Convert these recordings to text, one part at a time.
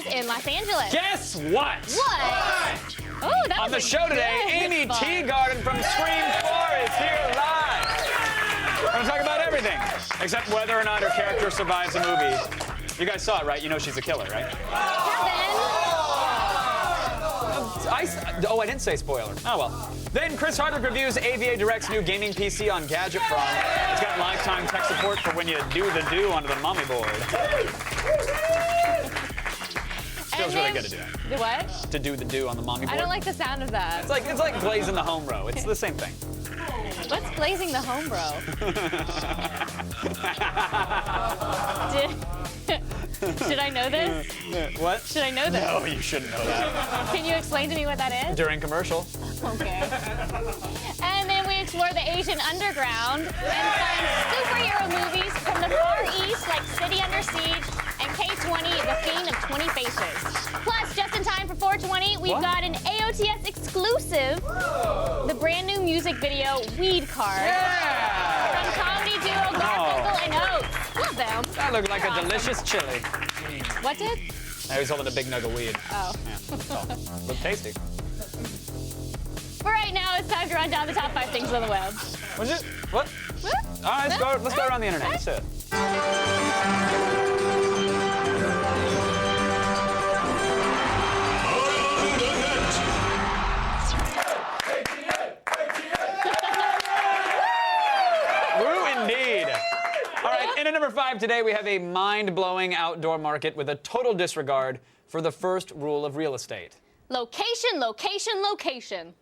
Studios in Los Angeles. Guess what? What? Oh, that On was the a show today, good Amy fun. Teagarden from Scream 4 is here live. We're going to talk about everything, except whether or not her character survives the movie. You guys saw it, right? You know she's a killer, right? I didn't say spoiler. Oh, well. Then Chris Hardwick reviews AVA Direct's new gaming PC on Gadget From. It's got lifetime tech support for when you do the do onto the mommy board. Feels really good to do that. The what? To do the do on the mommy board. I don't like the sound of that. It's like glazing the home row. It's the same thing. What's glazing the home row? Should I know this? What? Should I know this? No, you shouldn't know that. Can you explain to me what that is? During commercial. Okay. And then we explore the Asian underground and find superhero movies from the Far East like City Under Siege and K-20, The Fiend of 20 Faces. Plus, just in time for 420, we've got an AOTS exclusive, the brand new music video, Weed Card. Yeah! From comedy duo Garfunkel and Oates. Love them. That looked like They're a awesome. delicious chili. What did? I was holding a big nug of weed. Oh. Yeah, that's all. Looked tasty. For right now, it's time to run down the top 5 things on the web. Was it? What? All right, let's go around the internet. Let's do it. Woo, indeed. All right, in at number 5 today, we have a mind-blowing outdoor market with a total disregard for the first rule of real estate. Location, location, location.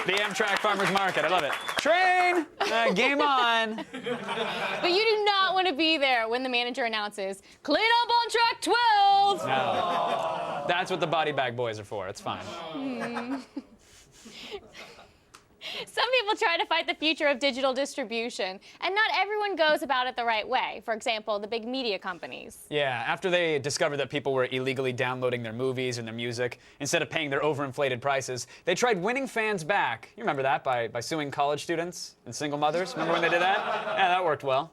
The Amtrak Farmers Market, I love it. Train, game on. But you do not want to be there when the manager announces, clean up on track 12. No, that's what the body bag boys are for. It's fine. Some people try to fight the future of digital distribution, and not everyone goes about it the right way. For example, the big media companies. Yeah, after they discovered that people were illegally downloading their movies and their music, instead of paying their overinflated prices, they tried winning fans back. You remember that, by suing college students and single mothers? Remember when they did that? Yeah, that worked well.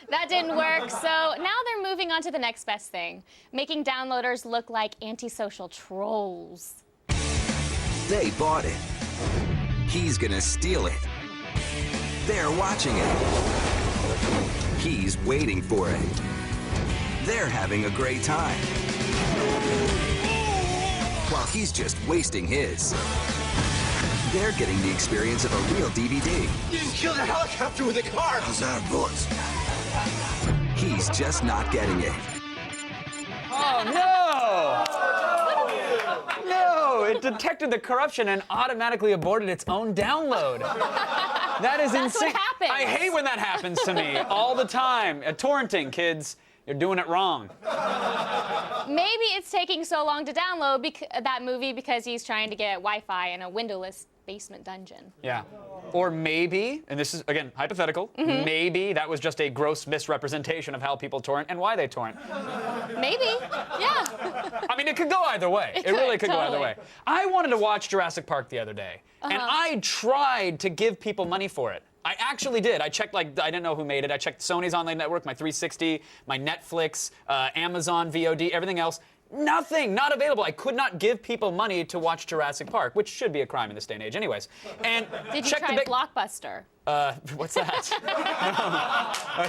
That didn't work, so now they're moving on to the next best thing, making downloaders look like antisocial trolls. They bought it. He's gonna steal it. They're watching it. He's waiting for it. They're having a great time. While he's just wasting his. They're getting the experience of a real DVD. You just killed a helicopter with a car. How's that, bullets? He's just not getting it. Oh, no! No, it detected the corruption and automatically aborted its own download. That is That's insane. what happens. I hate when that happens to me all the time. Torrenting, kids. You're doing it wrong. Maybe it's taking so long to download that movie because he's trying to get Wi-Fi in a windowless basement dungeon. Yeah. Or maybe, and this is, again, hypothetical, maybe that was just a gross misrepresentation of how people torrent and why they torrent. Maybe, yeah. I mean, it could go either way. It really could go either way. I wanted to watch Jurassic Park the other day, and I tried to give people money for it. I actually did. I checked, like, I didn't know who made it. I checked Sony's online network, my 360, my Netflix, Amazon VOD, everything else. Nothing, not available. I could not give people money to watch Jurassic Park, which should be a crime in this day and age anyways. And Did you check try the big... Blockbuster? What's that? No, I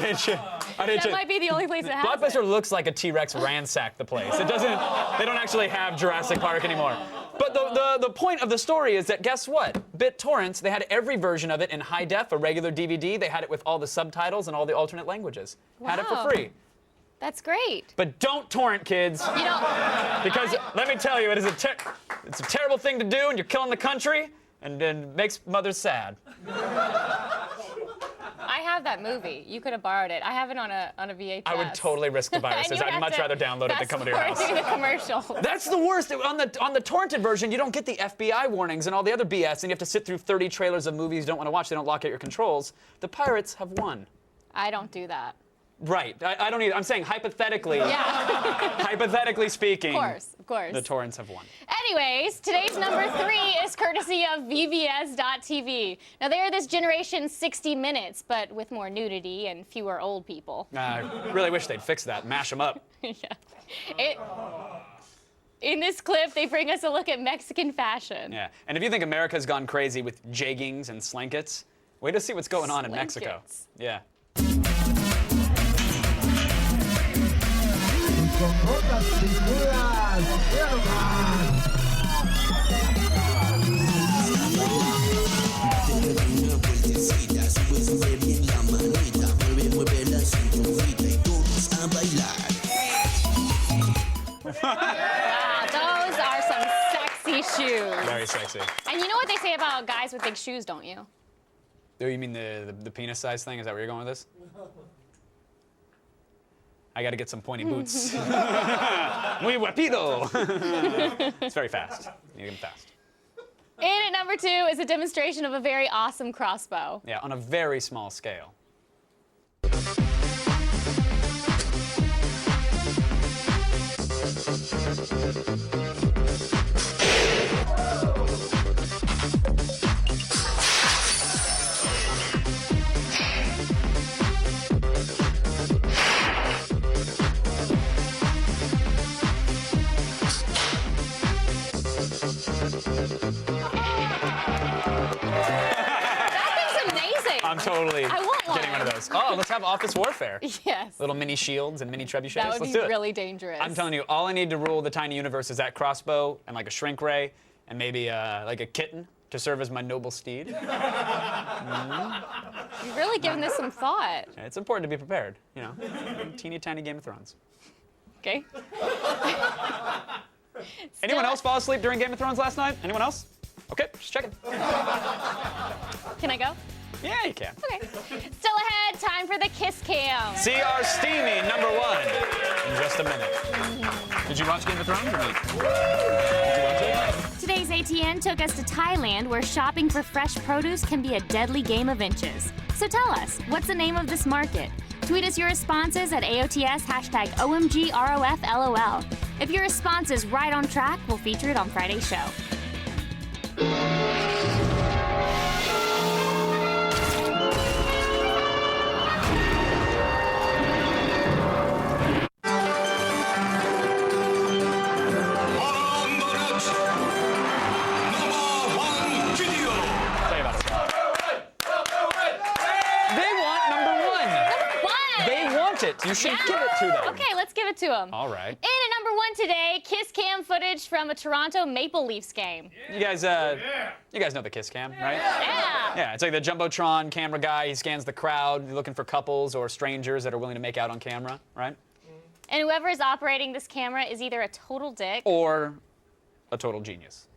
didn't That might be the only place that has Blockbuster it. looks like a T-Rex ransacked the place. It doesn't, they don't actually have Jurassic Park anymore. But the point of the story is that, guess what? BitTorrents, they had every version of it in high def, a regular DVD. They had it with all the subtitles and all the alternate languages. Had it for Wow. free. That's great. But don't torrent, kids. You know, Because let me tell you, it's a terrible thing to do, and you're killing the country, and makes mothers sad. I have that movie. You could have borrowed it. I have it on a VHS. I would totally risk the viruses. I'd much rather download it than come to your house. The commercial. That's the worst. On the torrented version, you don't get the FBI warnings and all the other BS, and you have to sit through 30 trailers of movies you don't want to watch. They don't lock out your controls. The pirates have won. I don't do that. Right. I don't either. I'm saying hypothetically. Yeah. Hypothetically speaking. Of course. The torrents have won. Anyways, today's number 3 is courtesy of VBS.TV. Now, they are this generation's 60 Minutes, but with more nudity and fewer old people. I really wish they'd fix that. Mash them up. Yeah. In this clip, they bring us a look at Mexican fashion. Yeah. And if you think America's gone crazy with jeggings and slankets, wait to see what's going on in Mexico. Yeah. Wow, those are some sexy shoes. Very sexy. And you know what they say about guys with big shoes, don't you? Oh, you mean the penis size thing? Is that where you're going with this? I got to get some pointy boots. Muy guapito. It's very fast. You get them fast. In at number 2 is a demonstration of a very awesome crossbow. Yeah, on a very small scale. I'm totally getting one of those. Oh, let's have office warfare. Yes. Little mini shields and mini trebuchets. That would Let's be do it. really dangerous. I'm telling you, all I need to rule the tiny universe is that crossbow and like a shrink ray and maybe like a kitten to serve as my noble steed. You've really given this some thought. It's important to be prepared, you know. Teeny tiny Game of Thrones. Okay. Anyone else fall asleep during Game of Thrones last night? Anyone else? Okay, just checking. Can I go? Yeah, you can. Okay. Still ahead, time for the Kiss Cam. See our steamy number 1 in just a minute. Did you watch Game of Thrones or not? Did you watch it? Today's ATN took us to Thailand, where shopping for fresh produce can be a deadly game of inches. So tell us, what's the name of this market? Tweet us your responses at AOTS #OMGROFLOL. If your response is right on track, we'll feature it on Friday's show. You should give it to them. Okay, let's give it to them. All right. In at number 1 today, Kiss Cam footage from a Toronto Maple Leafs game. You guys know the Kiss Cam, right? Yeah. Yeah, it's like the Jumbotron camera guy. He scans the crowd, looking for couples or strangers that are willing to make out on camera, right? And whoever is operating this camera is either a total dick or a total genius.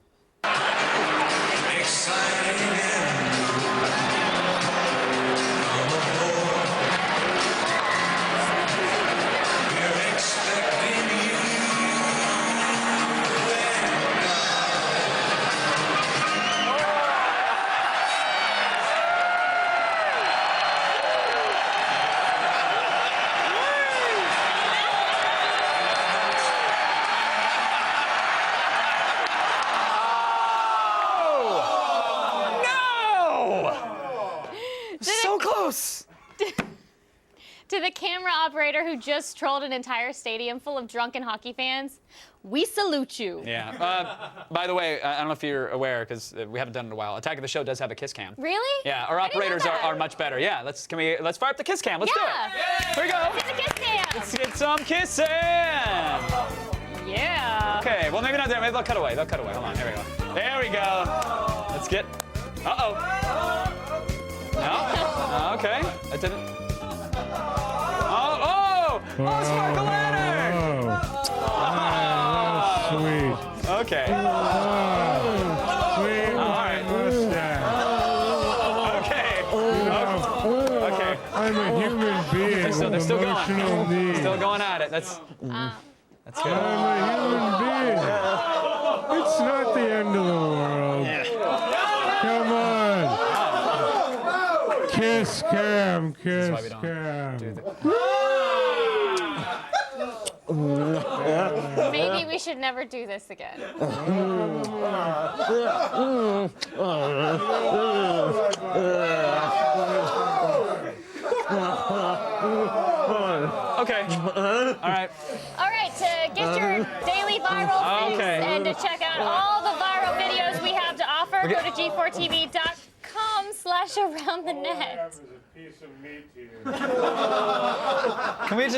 To the camera operator who just trolled an entire stadium full of drunken hockey fans, we salute you. Yeah. By the way, I don't know if you're aware, because we haven't done it in a while. Attack of the Show does have a Kiss Cam. Really? Yeah, our operators are much better. Yeah, let's fire up the Kiss Cam. Let's do it. Here we go. Let's get the Kiss Cam. Let's get some kissing. Yeah. Okay, well, maybe not there. Maybe they'll cut away. Hold on, here we go. There we go. Let's get... Uh-oh. No? Okay. That didn't... Oh, Sparkle Ladder! Oh, sweet. Okay. Sweet. All right. Okay. Okay. I'm a human being So they're with still emotional going. needs. Still going at it. That's good. I'm a human being. It's not the end of the world. Come on. Kiss Cam, kiss why we don't Cam. Maybe we should never do this again. Okay. All right. All right, to get your daily viral fix and to check out all the viral videos we have to offer, go to g4tv.com/aroundthenet. Can we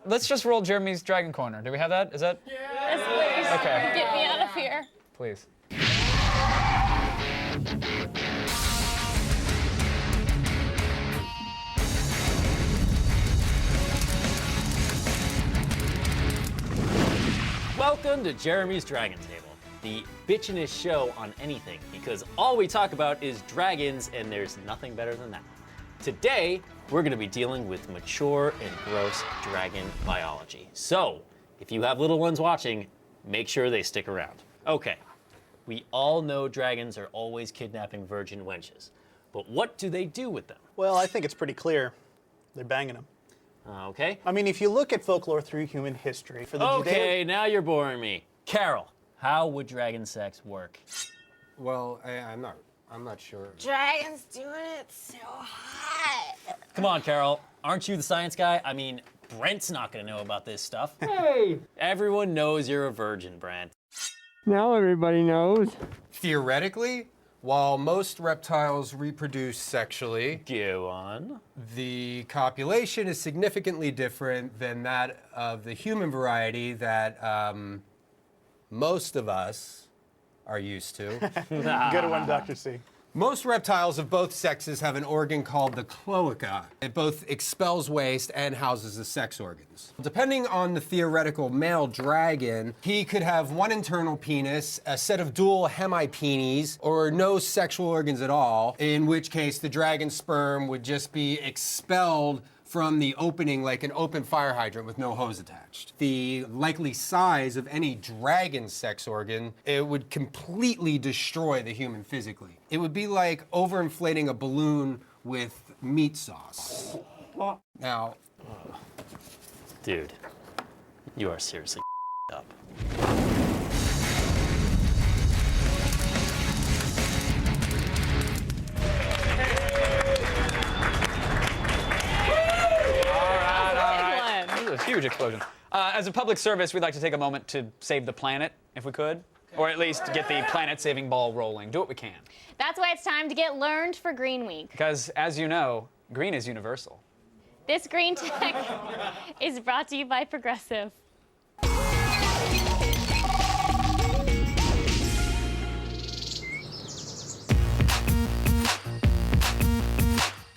let's just roll Jeremy's Dragon Corner. Do we have that? Is that? Yes, please. Okay. Get me out of here. Please. Welcome to Jeremy's Dragon Table, the bitchinest show on anything, because all we talk about is dragons and there's nothing better than that. Today, we're going to be dealing with mature and gross dragon biology. So, if you have little ones watching, make sure they stick around. Okay, we all know dragons are always kidnapping virgin wenches, but what do they do with them? Well, I think it's pretty clear. They're banging them. Okay. I mean, if you look at folklore through human history, for the Okay, now you're boring me. Carol, how would dragon sex work? Well, I'm not sure. Dragon's doing it so hot. Come on, Carol. Aren't you the science guy? I mean, Brent's not gonna know about this stuff. Hey! Everyone knows you're a virgin, Brent. Now everybody knows. Theoretically, while most reptiles reproduce sexually, Go on. the copulation is significantly different than that of the human variety that most of us are used to. Good one, Dr. C. Most reptiles of both sexes have an organ called the cloaca. It both expels waste and houses the sex organs. Depending on the theoretical male dragon, he could have one internal penis, a set of dual hemipenes, or no sexual organs at all, in which case the dragon sperm would just be expelled from the opening like an open fire hydrant with no hose attached. The likely size of any dragon sex organ, it would completely destroy the human physically. It would be like overinflating a balloon with meat sauce. Now, Dude, you are seriously up. A huge explosion. As a public service, we'd like to take a moment to save the planet, if we could. Or at least get the planet-saving ball rolling. Do what we can. That's why it's time to get learned for Green Week. Because, as you know, green is universal. This green tech is brought to you by Progressive.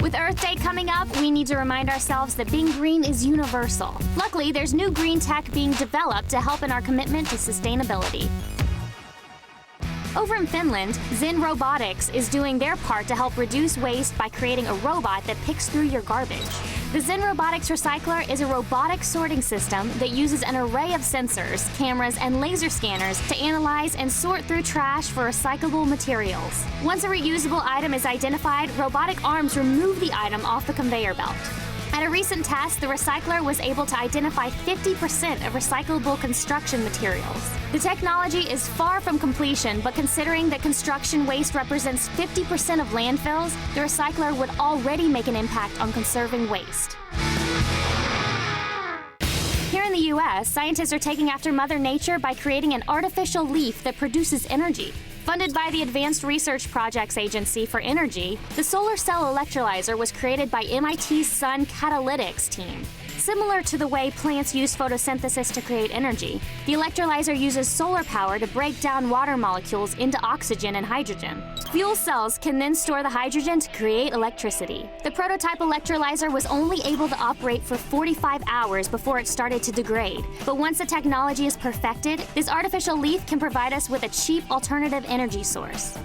With Earth Day coming up, we need to remind ourselves that being green is universal. Luckily, there's new green tech being developed to help in our commitment to sustainability. Over in Finland, Zen Robotics is doing their part to help reduce waste by creating a robot that picks through your garbage. The Zen Robotics Recycler is a robotic sorting system that uses an array of sensors, cameras, and laser scanners to analyze and sort through trash for recyclable materials. Once a reusable item is identified, robotic arms remove the item off the conveyor belt. At a recent test, the recycler was able to identify 50% of recyclable construction materials. The technology is far from completion, but considering that construction waste represents 50% of landfills, the recycler would already make an impact on conserving waste. Here in the U.S., scientists are taking after Mother Nature by creating an artificial leaf that produces energy. Funded by the Advanced Research Projects Agency for Energy, the solar cell electrolyzer was created by MIT's Sun Catalytics team. Similar to the way plants use photosynthesis to create energy, the electrolyzer uses solar power to break down water molecules into oxygen and hydrogen. Fuel cells can then store the hydrogen to create electricity. The prototype electrolyzer was only able to operate for 45 hours before it started to degrade. But once the technology is perfected, this artificial leaf can provide us with a cheap alternative energy source.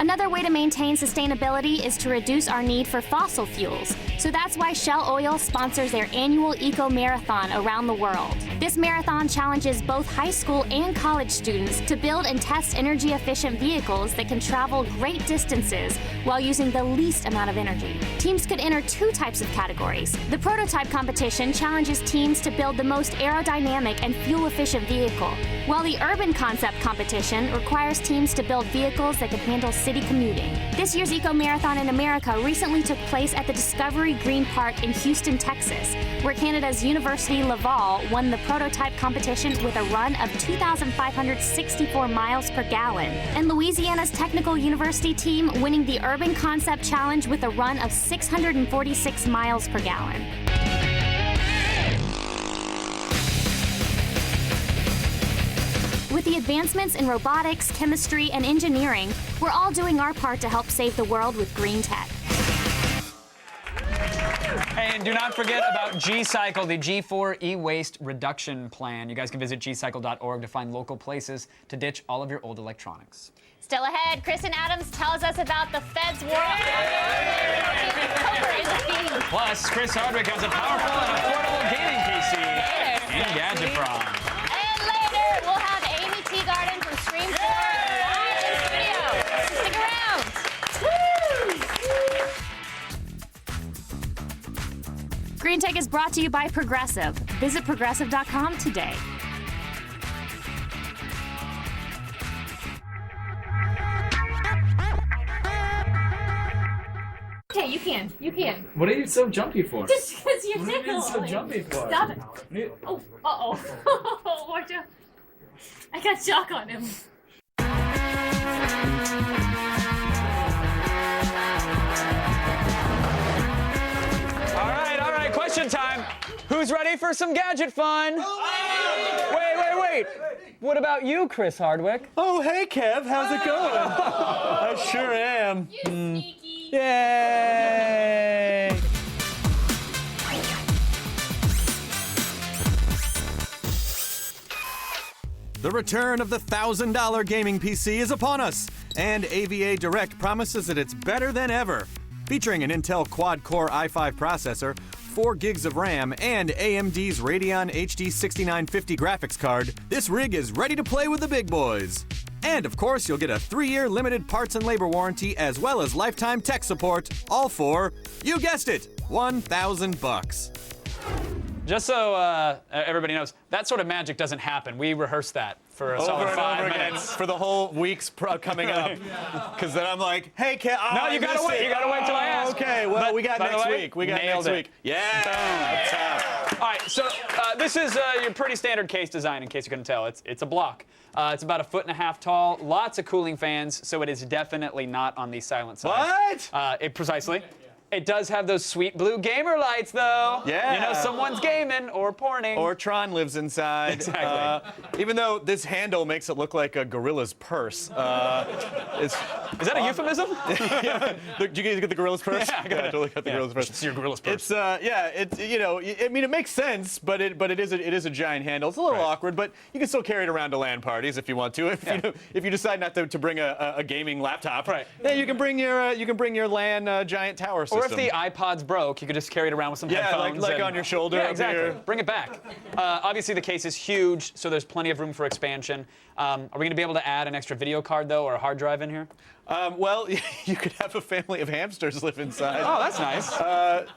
Another way to maintain sustainability is to reduce our need for fossil fuels. So that's why Shell Oil sponsors their annual Eco Marathon around the world. This marathon challenges both high school and college students to build and test energy-efficient vehicles that can travel great distances while using the least amount of energy. Teams could enter 2 types of categories. The prototype competition challenges teams to build the most aerodynamic and fuel-efficient vehicle, while the urban concept competition requires teams to build vehicles that can handle city commuting. This year's Eco Marathon in America recently took place at the Discovery Green Park in Houston, Texas, where Canada's University Laval won the prototype competition with a run of 2,564 miles per gallon, and Louisiana's Technical University team winning the Urban Concept Challenge with a run of 646 miles per gallon. With the advancements in robotics, chemistry, and engineering, we're all doing our part to help save the world with green tech. And do not forget about G-Cycle, the G4 e-waste reduction plan. You guys can visit gcycle.org to find local places to ditch all of your old electronics. Still ahead, Kristen Adams tells us about the Fed's war on Plus, Chris Hardwick has a powerful and affordable gaming PC and gadget prom. And later, we'll have Amy Teagarden from Stream 4 live in studio. Stick around. Green Tech is brought to you by Progressive. Visit progressive.com today. Okay, you can. You can. What are you so jumpy for? Just because you're What are you tickled. so jumpy for? Stop it. Oh, uh-oh. Watch out. I got shock on him. All right, question time. Who's ready for some gadget fun? Wait. What about you, Chris Hardwick? Oh, hey, Kev. How's it going? I sure am. You sneaky. Yay! The return of the $1,000 gaming PC is upon us, and AVA Direct promises that it's better than ever. Featuring an Intel quad-core i5 processor, 4 gigs of RAM, and AMD's Radeon HD 6950 graphics card, this rig is ready to play with the big boys. And of course, you'll get a 3-year limited parts and labor warranty as well as lifetime tech support, all for, you guessed it, $1,000. Just so everybody knows, that sort of magic doesn't happen. We rehearsed that for a solid 5 minutes. For the whole week's coming up. Because then I'm like, hey, Kev. No, you gotta wait. You gotta wait till I ask. Okay, well, we got by the next way, week. We got nailed next it. week. Yeah. All right, so this is your pretty standard case design, in case you couldn't tell. It's a block. It's about 1.5 feet tall, lots of cooling fans, so it is definitely not on the silent side. What? Precisely. It does have those sweet blue gamer lights, though. Yeah. You know, someone's gaming or porning. Or Tron lives inside. Exactly. Even though this handle makes it look like a gorilla's purse. Is that a euphemism? Yeah. Did you guys get the gorilla's purse? Yeah, I got it. totally got the gorilla's purse. It's your gorilla's purse. It's you know, I mean, it makes sense, but it is a giant handle. It's a little awkward, but you can still carry it around to LAN parties if you want to. If you decide not to bring a gaming laptop, right? Yeah, you can bring your LAN giant tower system. Or if the iPod's broke, you could just carry it around with some headphones. like on your shoulder. Yeah, up exactly. here. Bring it back. Obviously, the case is huge, so there's plenty of room for expansion. Are we going to be able to add an extra video card, though, or a hard drive in here? Well, you could have a family of hamsters live inside. Oh, that's nice.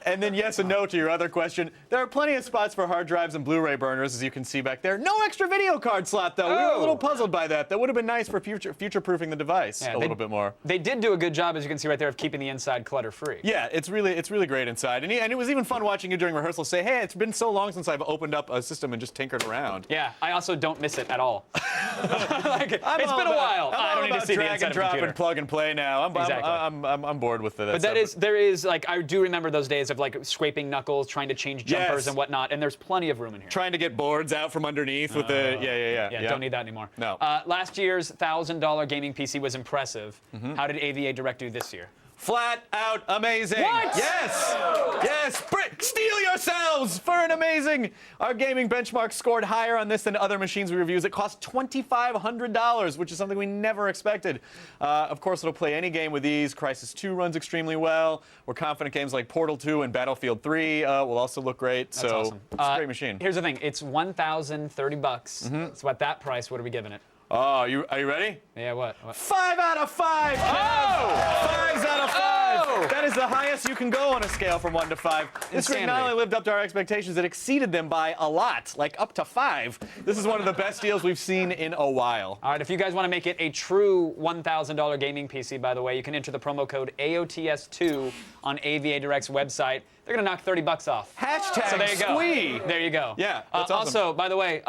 And then yes and no to your other question. There are plenty of spots for hard drives and Blu-ray burners, as you can see back there. No extra video card slot, though. We were a little puzzled by that. That would have been nice for future-proofing the device a little bit more. They did do a good job, as you can see right there, of keeping the inside clutter-free. Yeah, it's really great inside. And it was even fun watching you during rehearsal say, hey, it's been so long since I've opened up a system and just tinkered around. Yeah, I also don't miss it at all. It's been a while. I don't need to see the inside of a drag and drop computer. and plug and play now. I'm bored with it. But there is like, I do remember those days of like scraping knuckles, trying to change jumpers and whatnot, and there's plenty of room in here. Trying to get boards out from underneath with the Yeah, don't need that anymore. No. Last year's $1,000 gaming PC was impressive. How did AVA Direct do this year? Flat out amazing. What? Yes. Yes. Steel yourselves for an amazing. Our gaming benchmark scored higher on this than other machines we reviewed. It cost $2,500, which is something we never expected. Of course, it'll play any game with ease. Crysis 2 runs extremely well. We're confident games like Portal 2 and Battlefield 3 will also look great. That's awesome. It's a great machine. Here's the thing. It's $1,030. So at that price, what are we giving it? Oh, are you ready? Yeah, what? 5 out of 5. Oh! 5s out of 5. Oh! That is the highest you can go on a scale from 1 to 5. This rig not only lived up to our expectations, it exceeded them by a lot, like up to 5. This is one of the best deals we've seen in a while. All right, if you guys want to make it a true $1,000 gaming PC, by the way, you can enter the promo code AOTS2 on AVA Direct's website. They're going to knock $30 off. Hashtag so there you go. SWEE. There you go. Yeah, that's awesome. Also, by the way,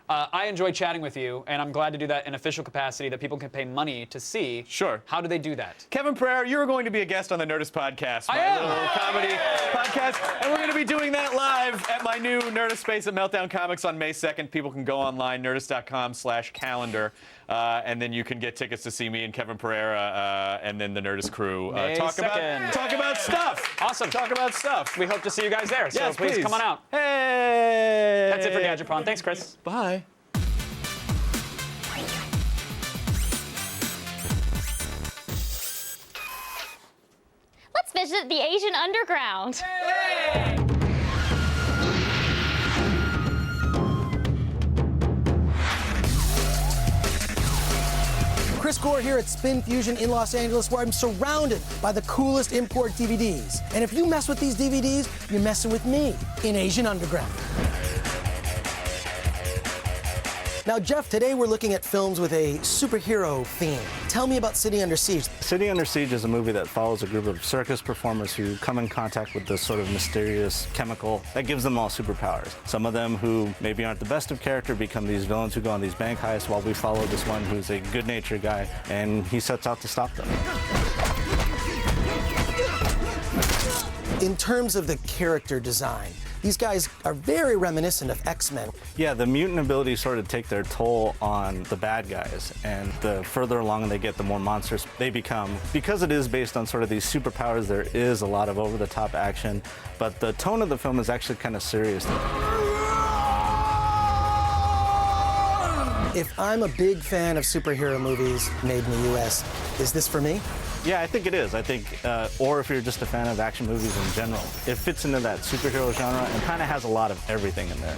I enjoy chatting with you, and I'm glad to do that in official capacity that people can pay money to see. Sure. How do they do that? Kevin Pereira, you're going to be a guest on the Nerdist podcast, my am. little comedy podcast, and we're going to be doing that live at my new Nerdist space at Meltdown Comics on May 2nd. People can go online, nerdist.com/calendar, and then you can get tickets to see me and Kevin Pereira and then the Nerdist crew talk about stuff. Awesome. Talk about stuff. We hope to see you guys there, so Yes, please come on out. Hey! That's it for Gadgetron. Thanks, Chris. Bye. Let's visit the Asian underground. Chris Gore here at Spin Fusion in Los Angeles, where I'm surrounded by the coolest import DVDs. And if you mess with these DVDs, you're messing with me in Asian Underground. Now, Jeff, today we're looking at films with a superhero theme. Tell me about City Under Siege. City Under Siege is a movie that follows a group of circus performers who come in contact with this sort of mysterious chemical that gives them all superpowers. Some of them who maybe aren't the best of character become these villains who go on these bank heists, while we follow this one who's a good-natured guy, and he sets out to stop them. In terms of the character design, these guys are very reminiscent of X-Men. Yeah, the mutant abilities sort of take their toll on the bad guys, and the further along they get, the more monstrous they become. Because it is based on sort of these superpowers, there is a lot of over-the-top action, but the tone of the film is actually kind of serious. If I'm a big fan of superhero movies made in the US, is this for me? Yeah, I think it is. I think, or if you're just a fan of action movies in general, it fits into that superhero genre and kind of has a lot of everything in there.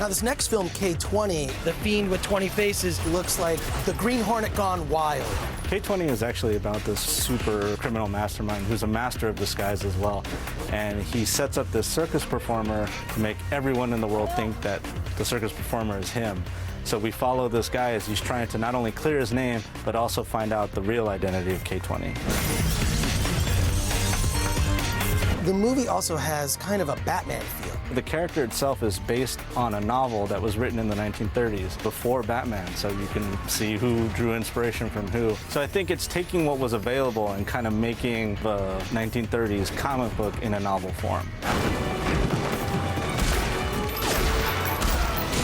Now, this next film, K-20, The Fiend with 20 Faces, looks like the Green Hornet gone wild. K-20 is actually about this super criminal mastermind who's a master of disguise as well. And he sets up this circus performer to make everyone in the world think that the circus performer is him. So we follow this guy as he's trying to not only clear his name, but also find out the real identity of K-20. The movie also has kind of a Batman feel. The character itself is based on a novel that was written in the 1930s, before Batman, so you can see who drew inspiration from who. So I think it's taking what was available and kind of making the 1930s comic book in a novel form.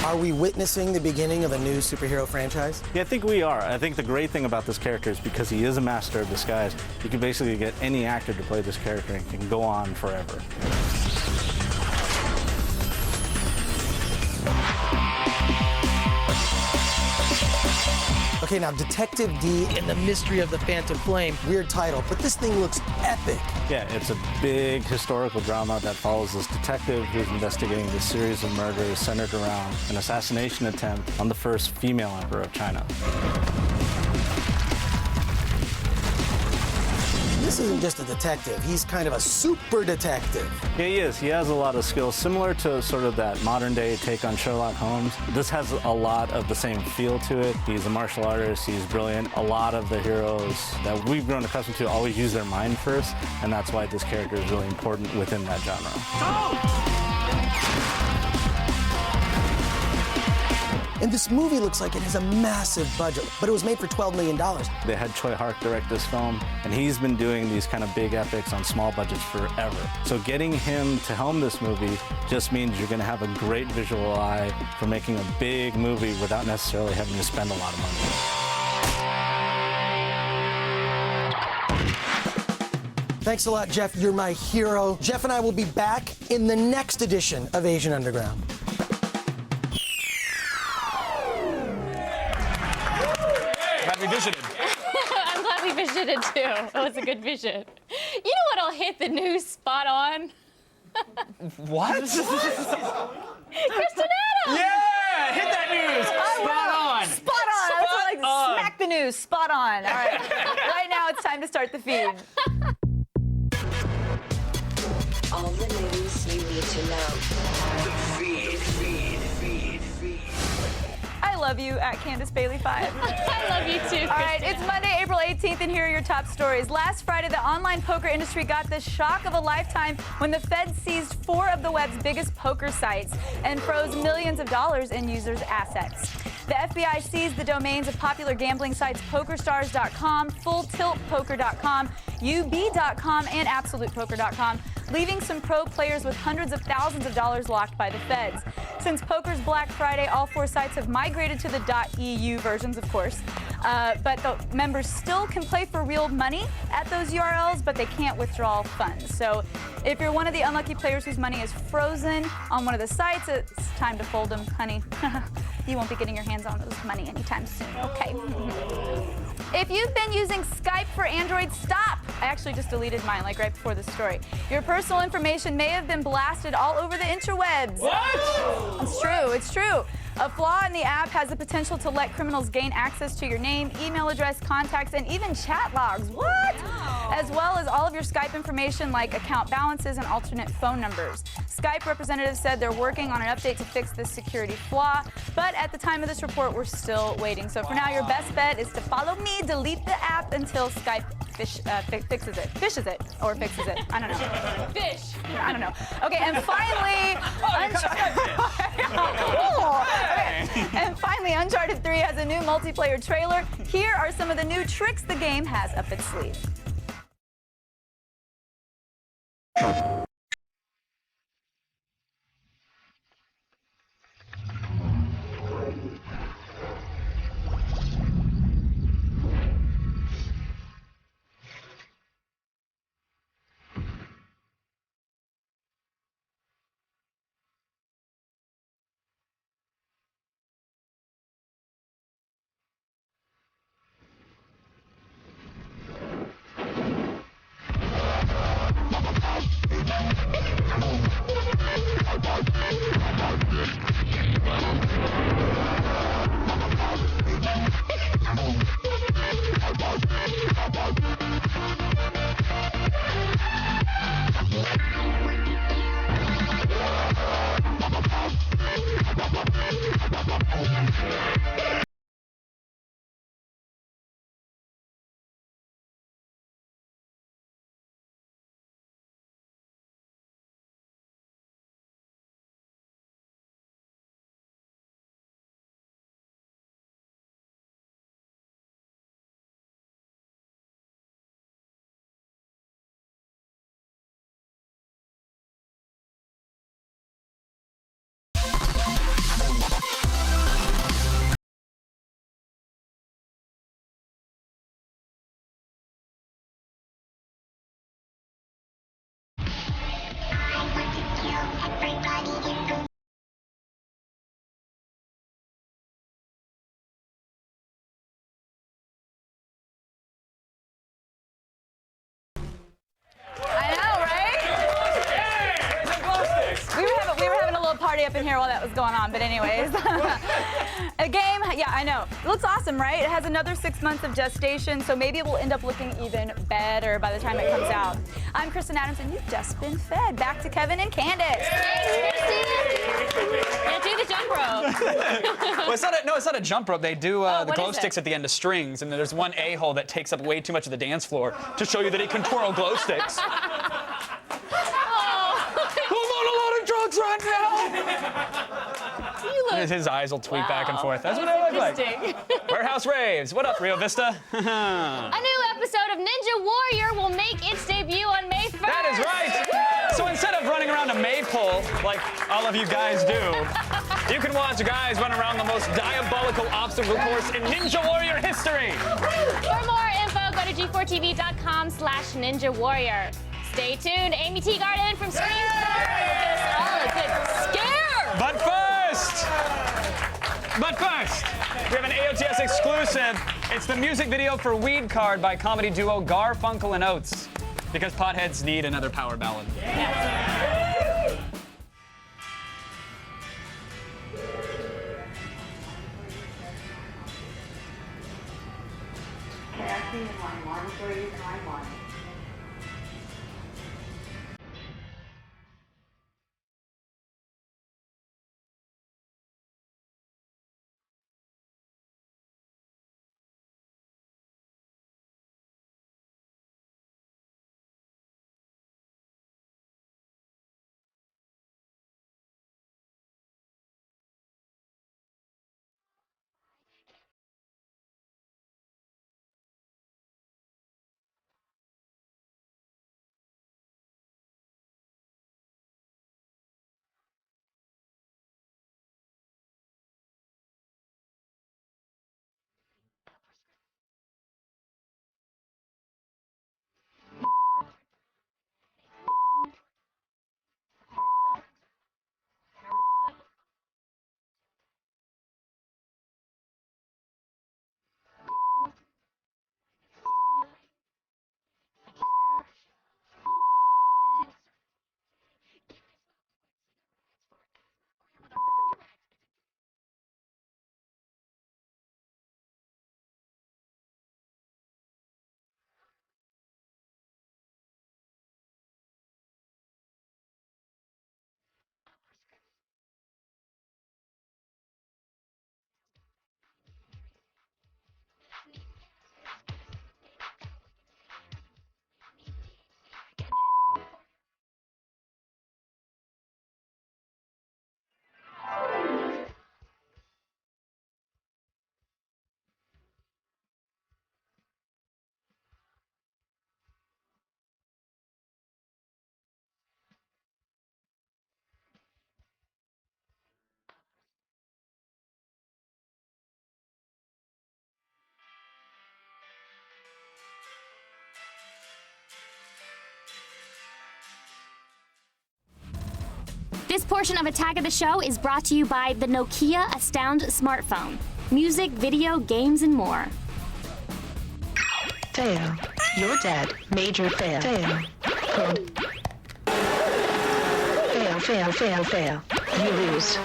Are we witnessing the beginning of a new superhero franchise? Yeah, I think we are. I think the great thing about this character is because he is a master of disguise, you can basically get any actor to play this character and can go on forever. Okay, now Detective D and the Mystery of the Phantom Flame, weird title, but this thing looks epic. Yeah, it's a big historical drama that follows this detective who's investigating this series of murders centered around an assassination attempt on the first female emperor of China. This isn't just a detective, he's kind of a super detective. Yeah, he is. He has a lot of skills, similar to sort of that modern-day take on Sherlock Holmes. This has a lot of the same feel to it. He's a martial artist, he's brilliant. A lot of the heroes that we've grown accustomed to always use their mind first, and that's why this character is really important within that genre. And this movie looks like it has a massive budget, but it was made for $12 million. They had Choi Hark direct this film, and he's been doing these kind of big epics on small budgets forever. So getting him to helm this movie just means you're going to have a great visual eye for making a big movie without necessarily having to spend a lot of money. Thanks a lot, Jeff. You're my hero. Jeff and I will be back in the next edition of Asian Underground. Glad we visited. I'm glad we visited too. That was a good visit. You know what'll hit the news spot on? What? Kristen Adams! Yeah! Hit that news! Spot on! Spot on! That's what I like to smack the news. Spot on. All right. Right now it's time to start the feed. All the news you need to know. The feed. I love you at Candace Bailey 5. I love you too, All right, Kristen. it's Monday, April 18th, and here are your top stories. Last Friday, the online poker industry got the shock of a lifetime when the Fed seized 4 of the web's biggest poker sites and froze millions of dollars in users' assets. The FBI seized the domains of popular gambling sites PokerStars.com, FullTiltPoker.com, UB.com, and AbsolutePoker.com, leaving some pro players with hundreds of thousands of dollars locked by the feds. Since poker's Black Friday, all 4 sites have migrated to the .eu versions, of course. But the members still can play for real money at those URLs, but they can't withdraw funds. So if you're one of the unlucky players whose money is frozen on one of the sites, it's time to fold them, honey. You won't be getting your hands on those money anytime soon, okay? If you've been using Skype for Android, stop! I actually just deleted mine, like right before this story. Your personal information may have been blasted all over the interwebs. What? It's true, it's true. A flaw in the app has the potential to let criminals gain access to your name, email address, contacts, and even chat logs. What? As well as all of your Skype information like account balances and alternate phone numbers. Skype representatives said they're working on an update to fix this security flaw, but at the time of this report, we're still waiting. So for now, your best bet is to follow me, delete the app until Skype fixes it. Fishes it, or fixes it. I don't know. Fish. I don't know. Okay, and finally, And finally, Uncharted 3 has a new multiplayer trailer. Here are some of the new tricks the game has up its sleeve. Party up in here while that was going on, but anyways. A game, yeah, I know. It looks awesome, right? It has another 6 months of gestation, so maybe it will end up looking even better by the time it comes out. I'm Kristen Adams, and you've just been fed. Back to Kevin and Candace. Thanks, Kristen. Yeah, do the jump rope. Well, it's not a jump rope. They do the glow is it? sticks at the end of strings, and there's one a-hole that takes up way too much of the dance floor to show you that he can twirl glow sticks. Oh. I'm on a lot of drugs right now. You His eyes will tweak back and forth. That's what I look like. Warehouse Raves. What up, Rio Vista? A new episode of Ninja Warrior will make its debut on May 1st. That is right. So instead of running around a maypole like all of you guys do, you can watch guys run around the most diabolical obstacle course in Ninja Warrior history. For more info, go to g4tv.com/Ninja Warrior. Stay tuned. Amy Teagarden from Scream will give us all a good scare. But first, we have an AOTS exclusive. It's the music video for Weed Card by comedy duo Garfunkel and Oates. Because potheads need another power ballad. This portion of Attack of the Show is brought to you by the Nokia Astound smartphone. Music, video, games, and more. Fail. You're dead. Major fail. Fail. Fail, fail, fail, fail. You lose.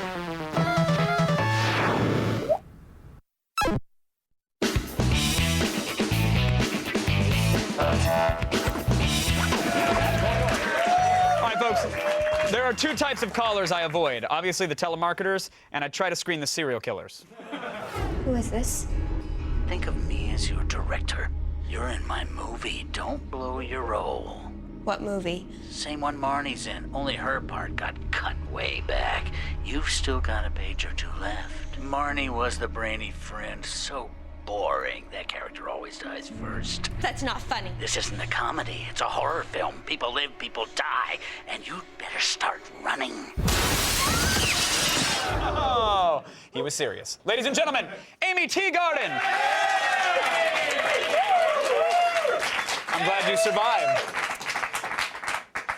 All right, folks. There are two types of callers I avoid. Obviously, the telemarketers, and I try to screen the serial killers. Who is this? Think of me as your director. You're in my movie. Don't blow your role. What movie? Same one Marnie's in, only her part got cut way back. You've still got a page or two left. Marnie was the brainy friend, so boring. That character always dies first. That's not funny. This isn't a comedy, it's a horror film. People live, people die, and you'd better start running. Oh, he was serious. Ladies and gentlemen, Amy Teagarden. I'm glad you survived.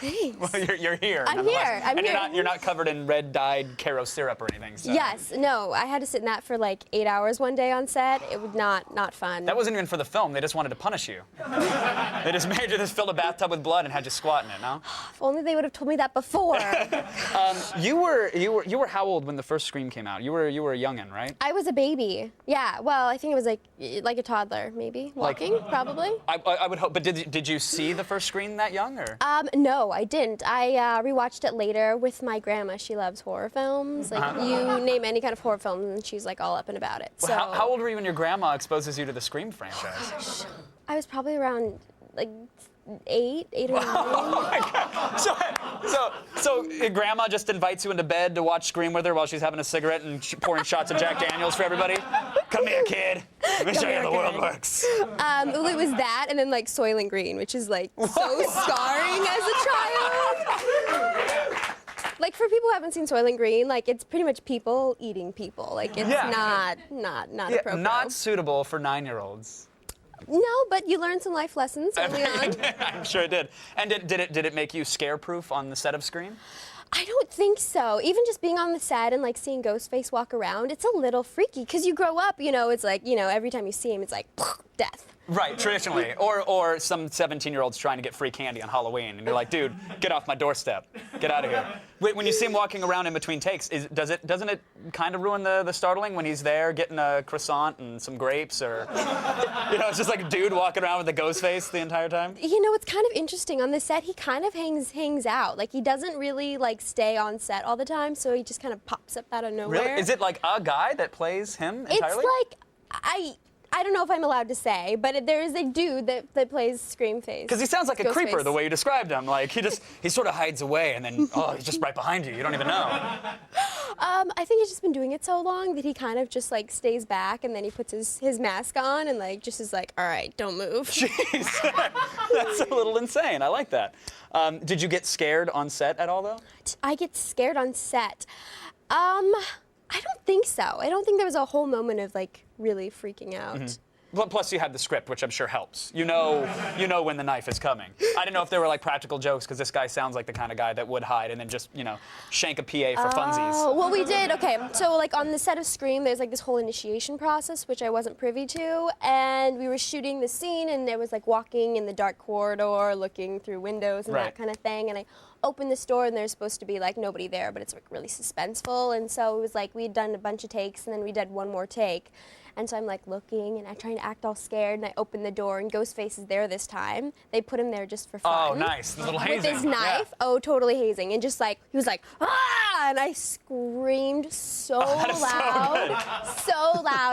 Thanks. Well, you're here. I'm here. I'm and here. You're not covered in red-dyed Caro syrup or anything. So. Yes. No. I had to sit in that for like 8 hours one day on set. It was not fun. That wasn't even for the film. They just wanted to punish you. They just made you just fill a bathtub with blood and had you squat in it. No. If only they would have told me that before. You were how old when the first Scream came out? You were a youngin', right? I was a baby. Yeah. Well, I think it was like a toddler, maybe walking, probably. I would hope. But did you see the first Scream that young, or? No, I didn't. I rewatched it later with my grandma. She loves horror films. Like you name any kind of horror film, and she's like all up and about it. Well, So how old were you when your grandma exposes you to the Scream franchise? I was probably around like 8 or 9. Oh my God. So grandma just invites you into bed to watch Scream with her while she's having a cigarette and pouring shots of Jack Daniels for everybody? Come here, kid. Let me show you how the world works. Well, it was that, and then like Soylent Green, which is like so scarring as a child. Like for people who haven't seen Soylent Green, like it's pretty much people eating people. Like it's not appropriate. Not suitable for 9-year-olds. No, but you learn some life lessons early on. I'm sure it did. And did it make you scare-proof on the set of Scream? I don't think so. Even just being on the set and like seeing Ghostface walk around, it's a little freaky because you grow up, it's like, every time you see him, it's like death. Right, traditionally. Or some 17-year-olds trying to get free candy on Halloween. And you're like, dude, get off my doorstep. Get out of here. When you see him walking around in between takes, doesn't it kind of ruin the startling when he's there getting a croissant and some grapes? Or, it's just like a dude walking around with a ghost face the entire time? It's kind of interesting. On the set, he kind of hangs out. Like, he doesn't really, like, stay on set all the time, so he just kind of pops up out of nowhere. Really? Is it, like, a guy that plays him entirely? It's like, I don't know if I'm allowed to say, but there is a dude that plays Screamface. Because he sounds like a Ghostface. creeper the way you described him. Like, he sort of hides away and then, he's just right behind you. You don't even know. I think he's just been doing it so long that he kind of just, like, stays back and then he puts his mask on and, like, just is like, all right, don't move. Jeez. That's a little insane. I like that. Did you get scared on set at all, though? I get scared on set. I don't think so. I don't think there was a whole moment of, like, really freaking out. Mm-hmm. Plus, you had the script, which I'm sure helps. You know when the knife is coming. I didn't know if there were, like, practical jokes, because this guy sounds like the kind of guy that would hide and then just, shank a PA for funsies. Oh, well, we did. Okay, so, like, on the set of Scream, there's, like, this whole initiation process, which I wasn't privy to, and we were shooting the scene, and there was, like, walking in the dark corridor, looking through windows and that kind of thing, and I opened this door, and there's supposed to be, like, nobody there, but it's, like, really suspenseful, and so it was, like, we had done a bunch of takes, and then we did one more take. And so I'm like looking and I'm trying to act all scared and I open the door and Ghostface is there this time. They put him there just for fun. Oh, nice. The little hazing. With his knife. Yeah. Oh, totally hazing. And just like, he was like, ah! And I screamed so loud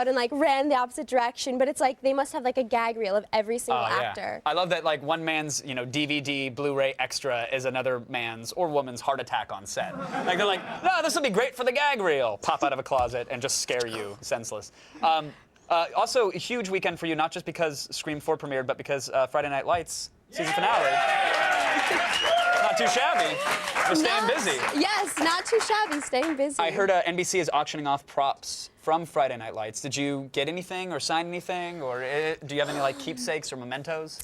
and like ran the opposite direction. But it's like, they must have like a gag reel of every single actor. I love that like one man's, DVD, Blu-ray extra is another man's or woman's heart attack on set. Like they're like, no, this will be great for the gag reel. Pop out of a closet and just scare you senseless. Also, a huge weekend for you, not just because Scream 4 premiered, but because Friday Night Lights season finale. Not too shabby. You're staying busy. Yes, not too shabby, staying busy. I heard NBC is auctioning off props from Friday Night Lights. Did you get anything or sign anything? Or do you have any like keepsakes or mementos?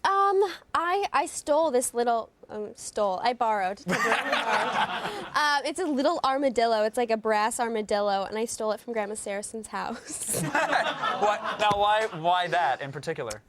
I stole this little, I borrowed. It's a little armadillo. It's like a brass armadillo, and I stole it from Grandma Saracen's house. Why that in particular?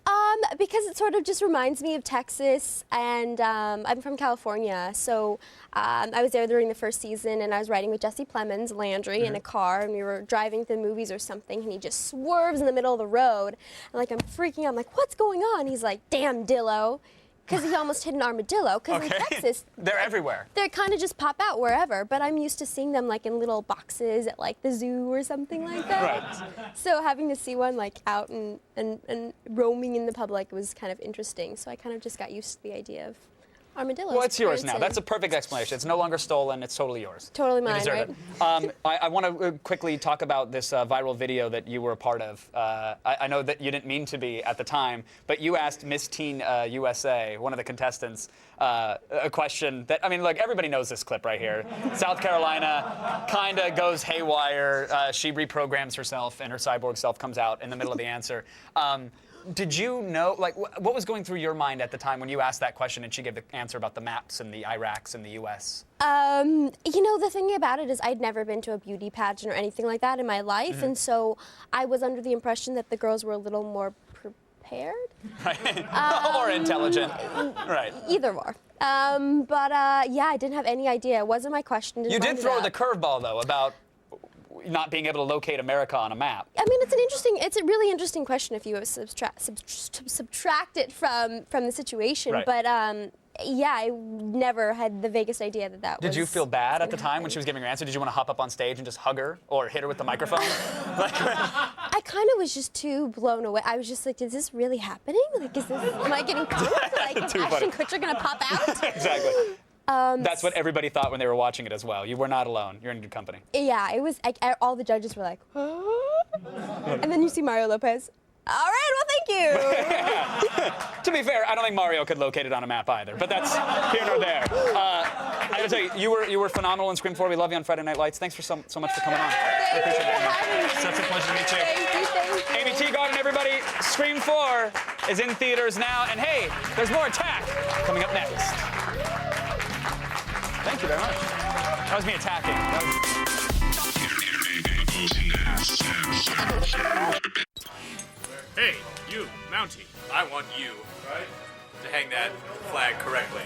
Because it sort of just reminds me of Texas, and I'm from California, so I was there during the first season, and I was riding with Jesse Plemons, Landry, in a car, and we were driving to the movies or something, and he just swerves in the middle of the road, and like I'm freaking out, I'm like, what's going on? He's like, damn Dillo. Because he almost hit an armadillo. Because in Texas, they're everywhere. They kind of just pop out wherever. But I'm used to seeing them like in little boxes at like the zoo or something like that. Right. So having to see one like out and roaming in the public was kind of interesting. So I kind of just got used to the idea of armadillos. Well, it's yours now. That's a perfect explanation. It's no longer stolen. It's totally yours. Totally mine, you deserve it. I want to quickly talk about this viral video that you were a part of. I know that you didn't mean to be at the time, but you asked Miss Teen USA, one of the contestants, a question that, I mean, look, everybody knows this clip right here. South Carolina kind of goes haywire. She reprograms herself, and her cyborg self comes out in the middle of the answer. Did you know, like, what was going through your mind at the time when you asked that question and she gave the answer about the maps and the Iraqs and the U.S.? The thing about it is I'd never been to a beauty pageant or anything like that in my life, and so I was under the impression that the girls were a little more prepared. Right. Or intelligent. Right. Either or. I didn't have any idea. It wasn't my question. You did throw the curveball, though, about not being able to locate America on a map. I mean, it's a really interesting question if you subtract it from the situation. Right. But I never had the vaguest idea that was. Did you feel bad at the time when she was giving her answer? Did you want to hop up on stage and just hug her or hit her with the microphone? I kind of was just too blown away. I was just like, is this really happening? Like, am I getting punked? Like, is Ashton Kutcher gonna pop out? Exactly. That's what everybody thought when they were watching it as well. You were not alone. You're in good company. Yeah, it was, like, all the judges were like, and then you see Mario Lopez. All right, well, thank you. To be fair, I don't think Mario could locate it on a map either, but that's here nor there. I gotta tell you, you were phenomenal in Scream 4. We love you on Friday Night Lights. Thanks for so much for coming on. Thank you for having me. Such a pleasure to meet you. Thank you. Amy Teagarden, everybody. Scream 4 is in theaters now, and hey, there's more Attack coming up next. Thank you very much. That was me attacking. Hey, you, Mountie. I want you to hang that flag correctly.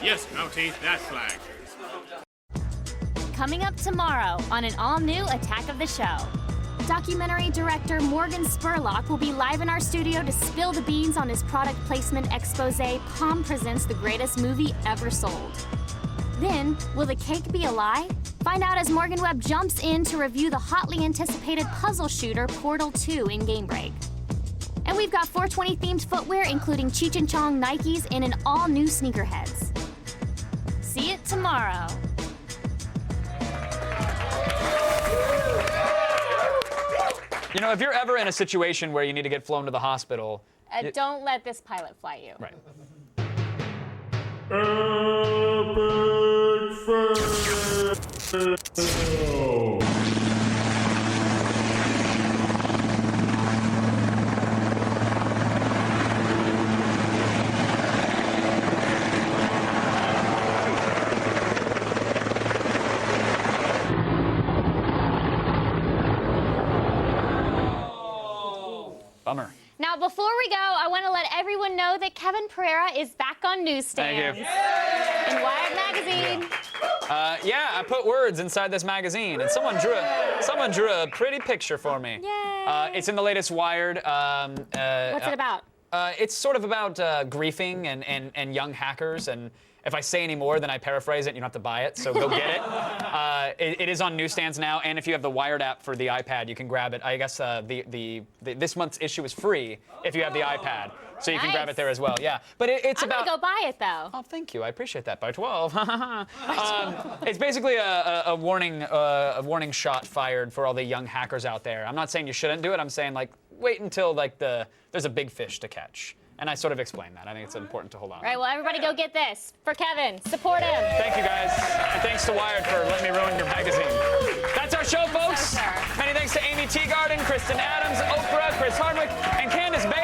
Yes, Mountie, that flag. Coming up tomorrow on an all-new Attack of the Show. Documentary director Morgan Spurlock will be live in our studio to spill the beans on his product placement expose, Palm Presents the Greatest Movie Ever Sold. Then, will the cake be a lie? Find out as Morgan Webb jumps in to review the hotly anticipated puzzle shooter Portal 2 in Game Break. And we've got 420-themed footwear, including Cheech and Chong Nikes and an all-new sneakerheads. See it tomorrow. You know, if you're ever in a situation where you need to get flown to the hospital... Don't let this pilot fly you. Right. Bummer. Now, before we go, I want to let everyone know that Kevin Pereira is back on newsstands. Thank you. In Wired Magazine. Yeah, I put words inside this magazine, and someone drew a pretty picture for me. Yay. It's in the latest Wired. What's it about? It's sort of about griefing and young hackers, and if I say any more, then I paraphrase it, and you don't have to buy it, so go get it. It is on newsstands now, and if you have the Wired app for the iPad, you can grab it. I guess this month's issue is free if you have the iPad, so you can grab it there as well. Yeah, but it's I'm about. gonna go buy it though. Oh, thank you. I appreciate that. By 12. It's basically a warning shot fired for all the young hackers out there. I'm not saying you shouldn't do it. I'm saying like wait until like there's a big fish to catch. And I sort of explained that. I think it's important to hold on. All right, well, everybody go get this. For Kevin, support him. Thank you, guys. And thanks to Wired for letting me ruin your magazine. That's our show, folks. Many thanks to Amy Teagarden, Kristen Adams, Oprah, Chris Hardwick, and Candace Bailey.